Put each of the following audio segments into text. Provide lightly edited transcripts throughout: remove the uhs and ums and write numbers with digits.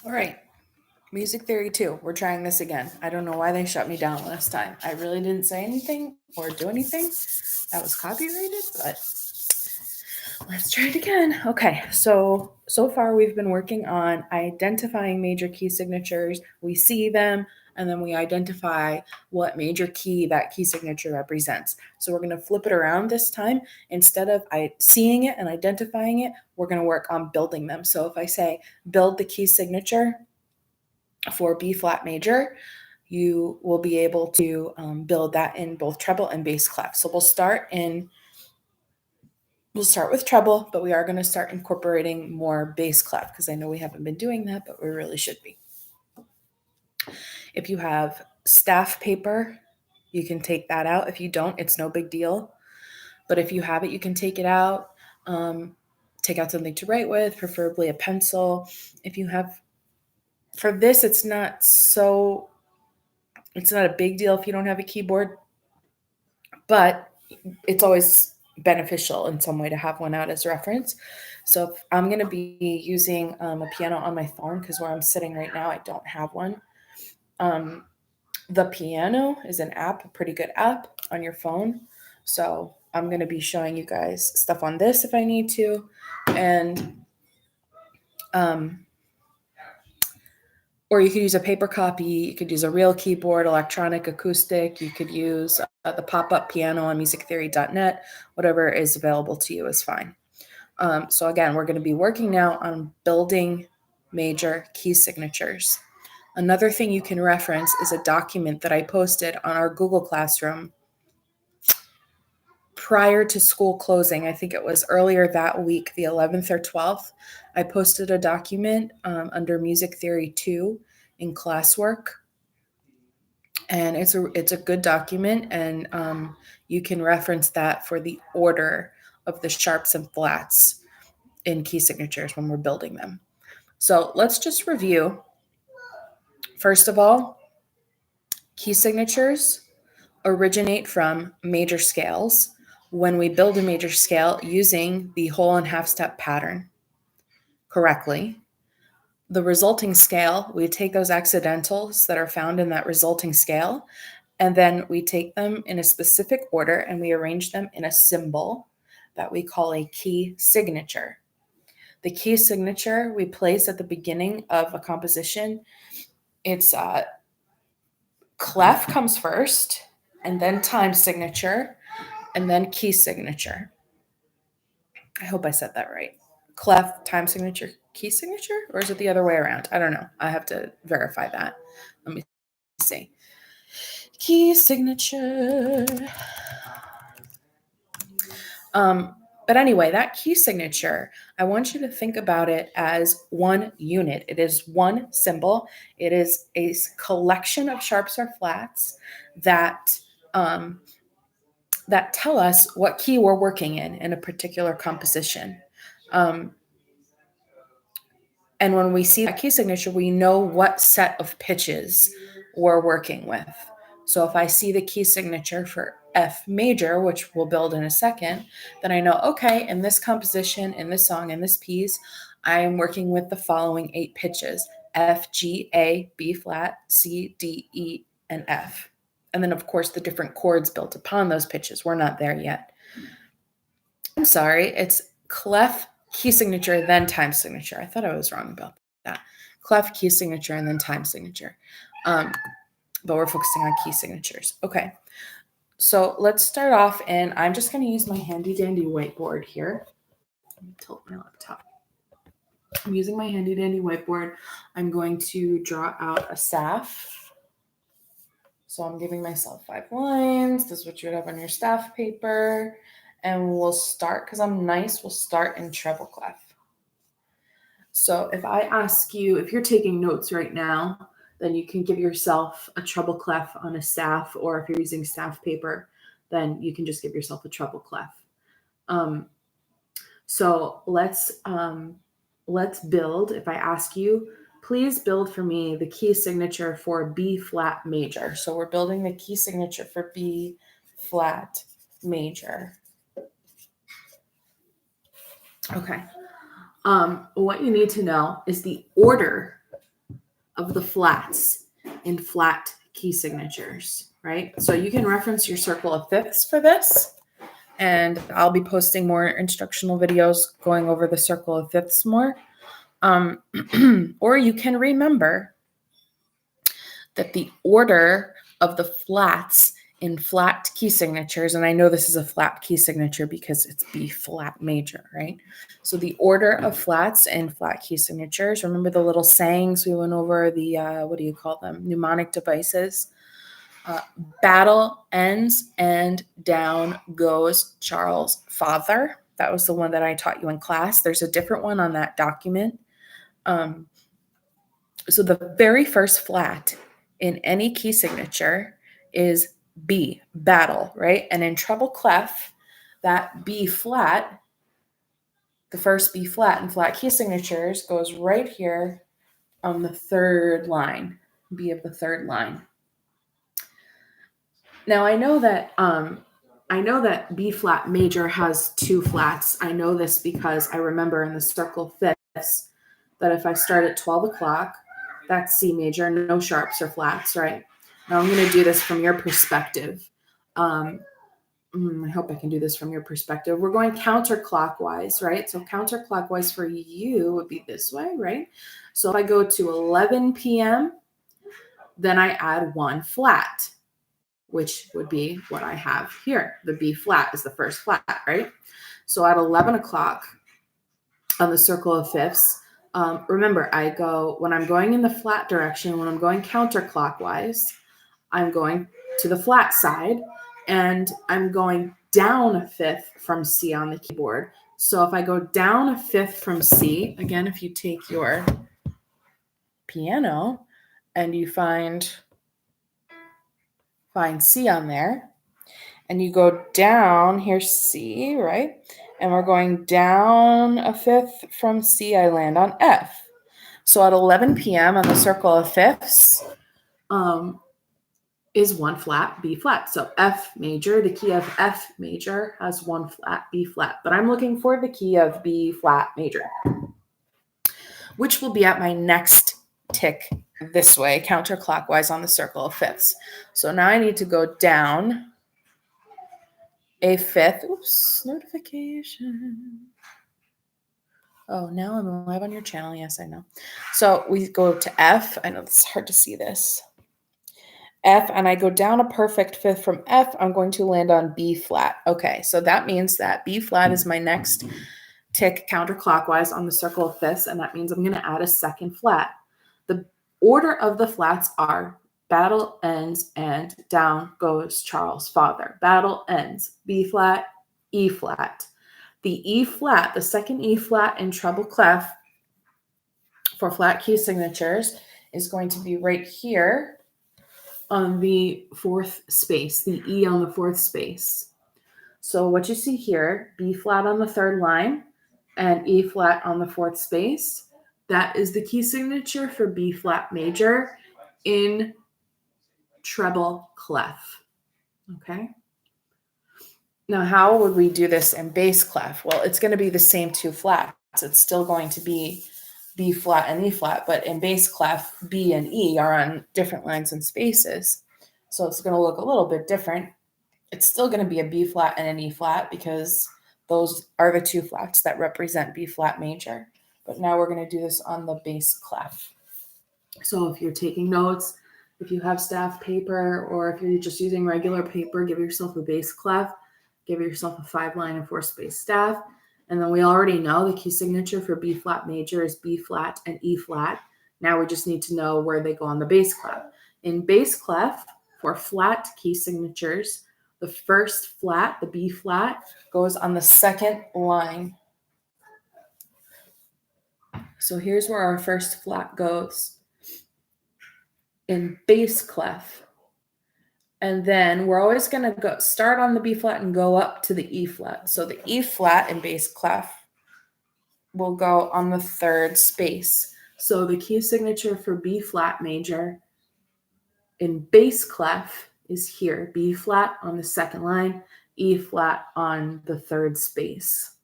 All right. Music Theory 2. We're trying this again. I don't know why they shut me down last time. I really didn't say anything or do anything that was copyrighted, but let's try it again. Okay, so far we've been working on identifying major key signatures. We see them and then we identify what major key that key signature represents. So we're going to flip it around this time. Instead of seeing it and identifying it, we're going to work on building them. So if I say build the key signature for B flat major, you will be able to build that in both treble and bass clef. So we'll start with treble, but we are going to start incorporating more bass clef because I know we haven't been doing that, but we really should be. If you have staff paper, you can take that out. If you don't, it's no big deal. But if you have it, you can take it out. Take out something to write with, preferably a pencil. If you have, for this, it's not a big deal if you don't have a keyboard, but it's always beneficial in some way to have one out as reference. So if I'm going to be using a piano on my phone because where I'm sitting right now, I don't have one. The piano is an app, a pretty good app on your phone. So I'm going to be showing you guys stuff on this if I need to. And, or you could use a paper copy, you could use a real keyboard, electronic, acoustic, you could use the pop-up piano on musictheory.net, whatever is available to you is fine. So again, we're going to be working now on building major key signatures. Another thing you can reference is a document that I posted on our Google Classroom prior to school closing. I think it was earlier that week, the 11th or 12th. I posted a document under Music Theory 2 in classwork. And it's a good document, and you can reference that for the order of the sharps and flats in key signatures when we're building them. So let's just review. First of all, key signatures originate from major scales when we build a major scale using the whole and half step pattern correctly. The resulting scale, we take those accidentals that are found in that resulting scale, and then we take them in a specific order and we arrange them in a symbol that we call a key signature. The key signature we place at the beginning of a composition. It's clef comes first, and then time signature, and then key signature. I hope I said that right. Clef, time signature, key signature, or is it the other way around? I don't know. I have to verify that. Let me see. Key signature. But anyway, that key signature, I want you to think about it as one unit. It is one symbol. It is a collection of sharps or flats that that tell us what key we're working in a particular composition. Um, and when we see that key signature, we know what set of pitches we're working with. So if I see the key signature for F major, which we'll build in a second, then I know, okay, in this composition, in this song, in this piece, I am working with the following 8 pitches: F, G, A, B flat, C, D, E, and F. And then, of course, the different chords built upon those pitches. We're not there yet. I'm sorry, it's clef, key signature, then time signature. I thought I was wrong about that. Clef, key signature, and then time signature. But we're focusing on key signatures. Okay, so let's start off, and I'm just going to use my handy dandy whiteboard here. Let me tilt my laptop. I'm using my handy dandy whiteboard. I'm going to draw out a staff. So I'm giving myself 5 lines. This is what you would have on your staff paper. And we'll start, because I'm nice, we'll start in treble clef. So if I ask you, if you're taking notes right now, then you can give yourself a treble clef on a staff, or if you're using staff paper, then you can just give yourself a treble clef. So let's build. If I ask you, please build for me the key signature for B flat major. So we're building the key signature for B flat major. Okay. What you need to know is the order of the flats in flat key signatures, right? So you can reference your circle of fifths for this, and I'll be posting more instructional videos going over the circle of fifths more. Or you can remember that the order of the flats in flat key signatures, and I know this is a flat key signature because it's B flat major, right? So the order of flats in flat key signatures, remember the little sayings we went over, the, what do you call them? Mnemonic devices. Battle ends and down goes Charles' father. That was the one that I taught you in class. There's a different one on that document. So the very first flat in any key signature is B, battle, right? And in treble clef, that B flat, the first B flat in flat key signatures goes right here on the third line, B of the third line. Now I know that B flat major has two flats. I know this because I remember in the circle fifths that if I start at 12 o'clock, that's C major, no sharps or flats, right? Now I'm going to do this from your perspective. I hope I can do this from your perspective. We're going counterclockwise, right? So counterclockwise for you would be this way, right? So if I go to 11 p.m., then I add one flat, which would be what I have here. The B flat is the first flat, right? So at 11 o'clock on the circle of fifths, remember, when I'm going in the flat direction, when I'm going counterclockwise, I'm going to the flat side and I'm going down a fifth from C on the keyboard. So if I go down a fifth from C, again, if you take your piano and you find C on there, and you go down, here's C, right? And we're going down a fifth from C, I land on F. So at 11 p.m. on the circle of fifths is one flat, B flat. So F major, the key of F major has one flat, B flat. But I'm looking for the key of B flat major, which will be at my next tick this way, counterclockwise on the circle of fifths. So now I need to go down a fifth. Oops, notification. Oh, now I'm live on your channel. Yes, I know. So we go to F. I know it's hard to see this. F, and I go down a perfect fifth from F. I'm going to land on B flat. Okay, so that means that B flat is my next tick counterclockwise on the circle of fifths, and that means I'm going to add a second flat. The order of the flats are battle ends and down goes Charles' father. Battle ends, B flat, E flat. The E flat, the second E flat in treble clef for flat key signatures is going to be right here on the fourth space, the E on the fourth space. So what you see here, B flat on the third line and E flat on the fourth space, that is the key signature for B flat major in treble clef. Okay. Now, how would we do this in bass clef? Well, it's going to be the same two flats. It's still going to be B flat and E flat, but in bass clef, B and E are on different lines and spaces. So it's going to look a little bit different. It's still going to be a B flat and an E flat because those are the two flats that represent B flat major. But now we're going to do this on the bass clef. So if you're taking notes, if you have staff paper, or if you're just using regular paper, give yourself a bass clef, give yourself a 5-line and 4-space staff. And then we already know the key signature for B flat major is B flat and E flat. Now we just need to know where they go on the bass clef. In bass clef, for flat key signatures, the first flat, the B flat, goes on the second line. So here's where our first flat goes in bass clef. And then we're always going to start on the B flat and go up to the E flat. So the E flat in bass clef will go on the third space. So the key signature for B flat major in bass clef is here. B flat on the second line, E flat on the third space.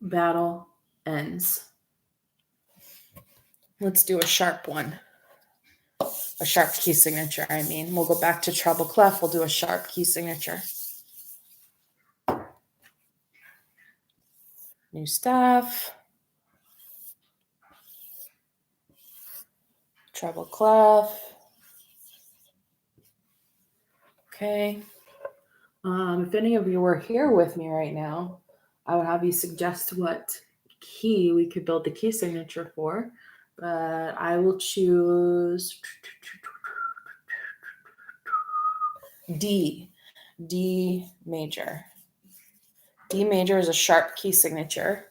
Battle ends. Let's do a sharp one. A sharp key signature, I mean. We'll go back to treble clef. We'll do a sharp key signature. New staff. Treble clef. Okay. If any of you were here with me right now, I would have you suggest what key we could build the key signature for. But I will choose D. D major. D major is a sharp key signature.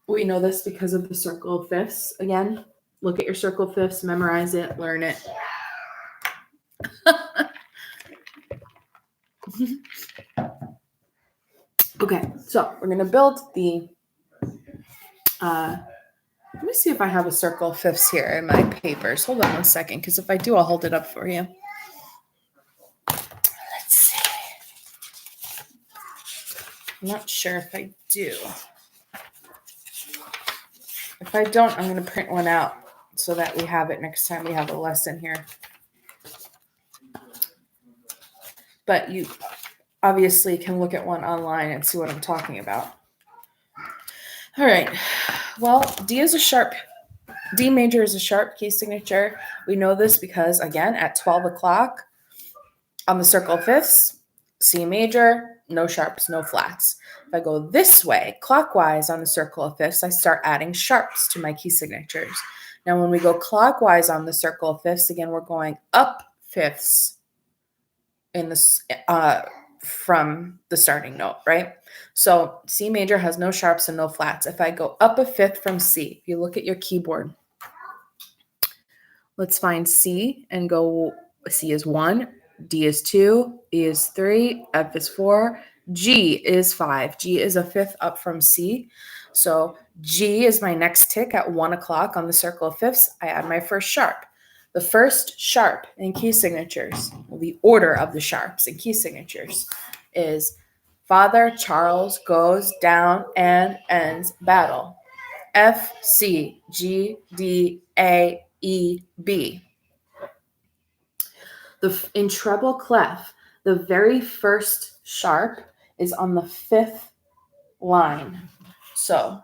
We know this because of the circle of fifths. Again, look at your circle of fifths, memorize it, learn it. Okay, so we're going to build the, let me see if I have a circle of fifths here in my papers. Hold on one second, because if I do, I'll hold it up for you. Let's see. I'm not sure if I do. If I don't, I'm going to print one out so that we have it next time we have a lesson here. But you obviously can look at one online and see what I'm talking about. All right. Well, D major is a sharp key signature. We know this because, again, at 12 o'clock on the circle of fifths, C major, no sharps, no flats. If I go this way, clockwise on the circle of fifths, I start adding sharps to my key signatures. Now, when we go clockwise on the circle of fifths, again, we're going up fifths in this from the starting note, right? So C major has no sharps and no flats. If I go up a fifth from C, if you look at your keyboard, let's find C and go, C is 1, D is 2, E is 3, F is 4, G is 5. G is a fifth up from C. So G is my next tick at 1 o'clock on the circle of fifths. I add my first sharp. The first sharp in key signatures, well, the order of the sharps in key signatures is Father Charles goes down and ends battle. F, C, G, D, A, E, B. In treble clef, the very first sharp is on the fifth line. So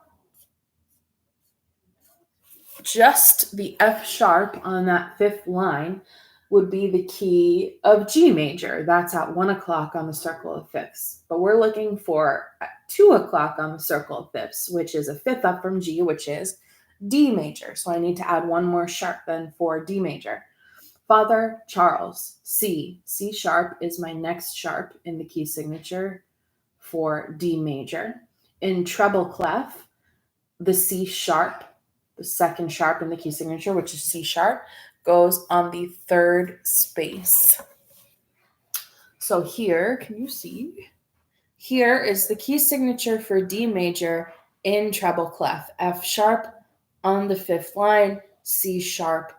just the F sharp on that fifth line would be the key of G major. That's at 1 o'clock on the circle of fifths. But we're looking for at 2 o'clock on the circle of fifths, which is a fifth up from G, which is D major. So I need to add one more sharp then for D major. Father Charles, C. C sharp is my next sharp in the key signature for D major. In treble clef, the C sharp, the second sharp in the key signature, which is C sharp, goes on the third space. So here, can you see? Here is the key signature for D major in treble clef. F sharp on the fifth line, C sharp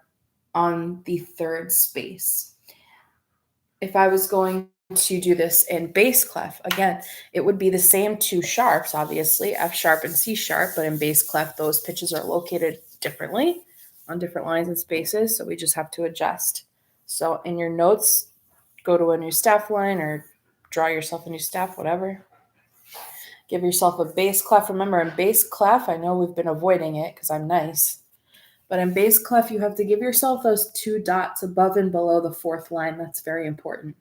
on the third space. If I was going to do this in bass clef, again, it would be the same two sharps, obviously, F sharp and C sharp, but in bass clef, those pitches are located differently on different lines and spaces, so we just have to adjust. So in your notes, go to a new staff line or draw yourself a new staff, whatever. Give yourself a bass clef. Remember, in bass clef, I know we've been avoiding it because I'm nice, but in bass clef, you have to give yourself those 2 dots above and below the fourth line. That's very important.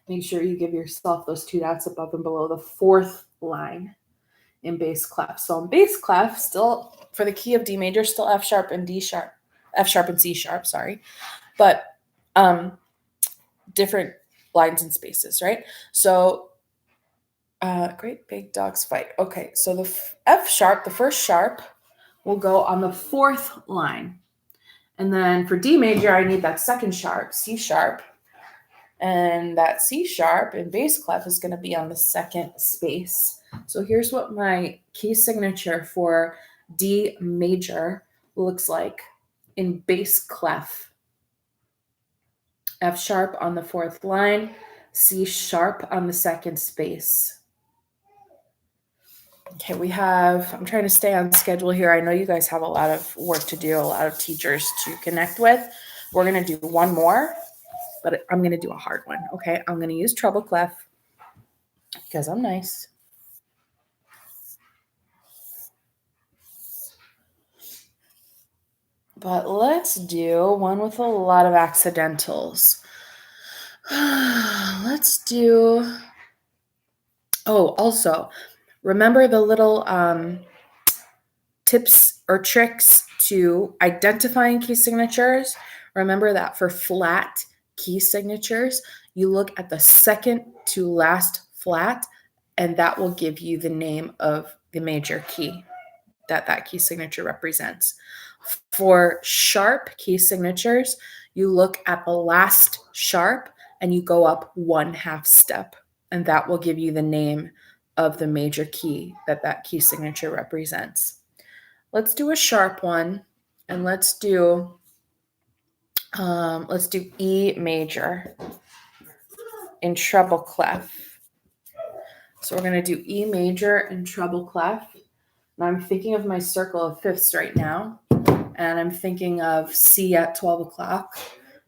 Make sure you give yourself those 2 dots above and below the fourth line in bass clef. So in bass clef, still for the key of D major, still F sharp and D sharp, F sharp and C sharp, sorry. But different lines and spaces, right? So great big dogs fight. Okay, so the F sharp, the first sharp, will go on the fourth line. And then for D major, I need that second sharp, C sharp. And that C sharp in bass clef is going to be on the second space. So here's what my key signature for D major looks like in bass clef. F sharp on the fourth line, C sharp on the second space. Okay, I'm trying to stay on schedule here. I know you guys have a lot of work to do, a lot of teachers to connect with. We're going to do one more, but I'm going to do a hard one. Okay, I'm going to use treble clef because I'm nice. But let's do one with a lot of accidentals. Let's do. Oh, also, remember the little tips or tricks to identifying key signatures? Remember that for flat key signatures, you look at the second to last flat, and that will give you the name of the major key that key signature represents. For sharp key signatures, you look at the last sharp and you go up 1/2 step, and that will give you the name of the major key that key signature represents. Let's do a sharp one, and let's do E major in treble clef. So we're going to do E major in treble clef. And I'm thinking of my circle of fifths right now, and I'm thinking of C at 12 o'clock.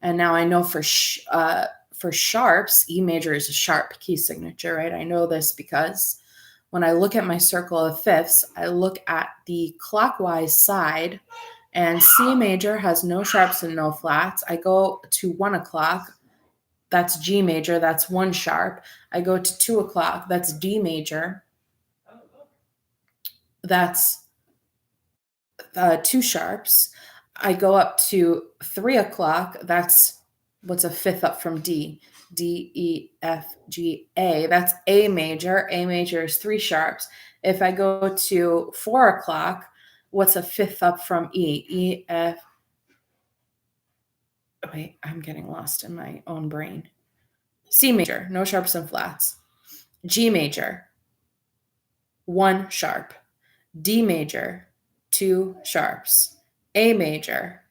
And now I know for sharps, E major is a sharp key signature, right? I know this because when I look at my circle of fifths, I look at the clockwise side, and C major has no sharps and no flats. I go to 1 o'clock, that's G major, that's 1 sharp. I go to 2 o'clock, that's D major, that's 2 sharps. I go up to 3 o'clock, that's what's a fifth up from D. D, E, F, G, A. That's A major. A major is 3 sharps. If I go to 4 o'clock, what's a fifth up from E? E, F. Wait, I'm getting lost in my own brain. C major, no sharps and flats. G major, 1 sharp. D major, 2 sharps. A major,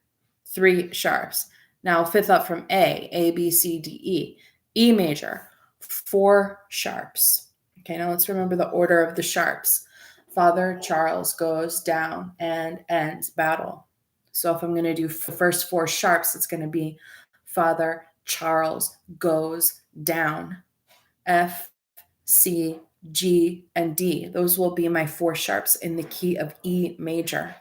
3 sharps. Now fifth up from A, B, C, D, E. E major, 4 sharps. Okay, now let's remember the order of the sharps. Father Charles goes down and ends battle. So if I'm going to do the first 4 sharps, it's going to be Father Charles goes down. F, C, G, and D. Those will be my 4 sharps in the key of E major.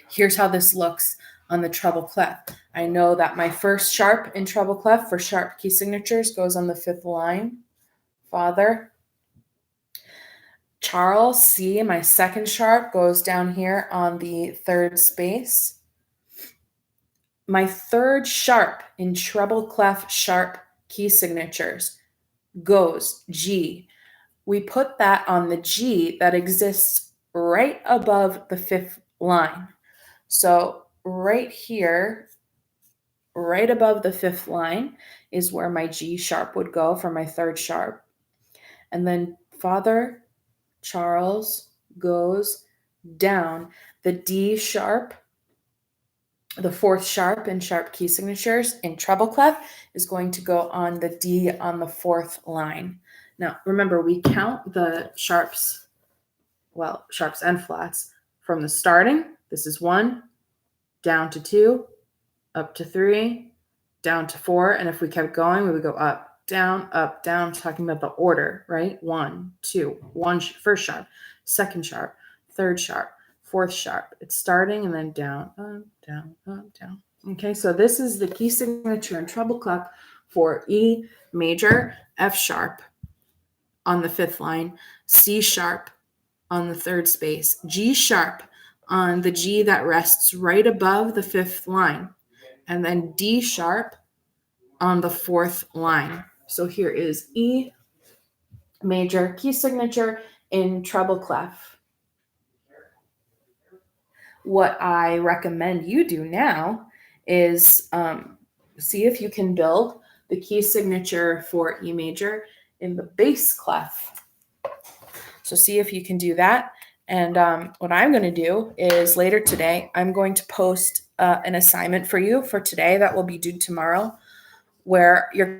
Here's how this looks on the treble clef. I know that my first sharp in treble clef for sharp key signatures goes on the 5th line. Father Charles, C, my second sharp goes down here on the 3rd space. My third sharp in treble clef sharp key signatures goes G. We put that on the G that exists right above the 5th line. So right here, right above the 5th line is where my G sharp would go for my third sharp. And then Father Charles goes down. The D sharp, the 4th sharp in sharp key signatures in treble clef, is going to go on the D on the 4th line. Now, remember, we count the sharps and flats from the starting. This is 1, down to 2, up to 3, down to 4. And if we kept going, we would go up, down, talking about the order, right? 1, 2, 1, first sharp, second sharp, third sharp, 4th sharp. It's starting and then down, up, down, up, down. Okay, so this is the key signature in treble clef for E major, F sharp on the 5th line, C sharp on the 3rd space, G sharp on the G that rests right above the 5th line, and then D sharp on the 4th line. So here is E major key signature in treble clef. What I recommend you do now is see if you can build the key signature for E major in the bass clef. So see if you can do that. And what I'm going to do is later today, I'm going to post an assignment for you for today that will be due tomorrow, where you're